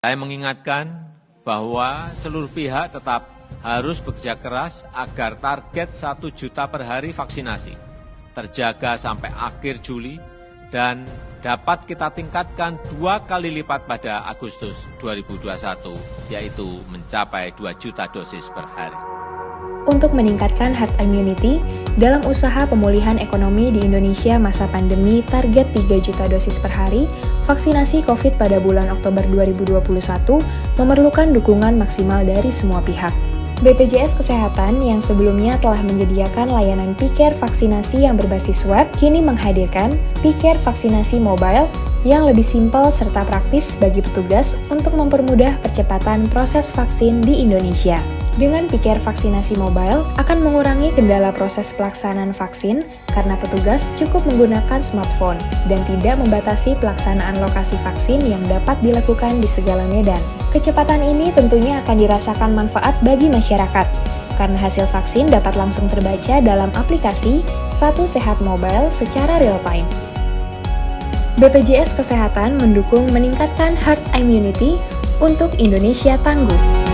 Saya mengingatkan bahwa seluruh pihak tetap harus bekerja keras agar target 1 juta per hari vaksinasi terjaga sampai akhir Juli dan dapat kita tingkatkan 2 kali lipat pada Agustus 2021, yaitu mencapai 2 juta dosis per hari. Untuk meningkatkan herd immunity, dalam usaha pemulihan ekonomi di Indonesia masa pandemi target 3 juta dosis per hari, vaksinasi COVID pada bulan Oktober 2021 memerlukan dukungan maksimal dari semua pihak. BPJS Kesehatan yang sebelumnya telah menyediakan layanan P-Care vaksinasi yang berbasis web, kini menghadirkan P-Care vaksinasi mobile yang lebih simpel serta praktis bagi petugas untuk mempermudah percepatan proses vaksin di Indonesia. Dengan P-Care vaksinasi mobile akan mengurangi kendala proses pelaksanaan vaksin karena petugas cukup menggunakan smartphone dan tidak membatasi pelaksanaan lokasi vaksin yang dapat dilakukan di segala medan. Kecepatan ini tentunya akan dirasakan manfaat bagi masyarakat karena hasil vaksin dapat langsung terbaca dalam aplikasi Satu Sehat Mobile secara real-time. BPJS Kesehatan mendukung meningkatkan herd immunity untuk Indonesia tangguh.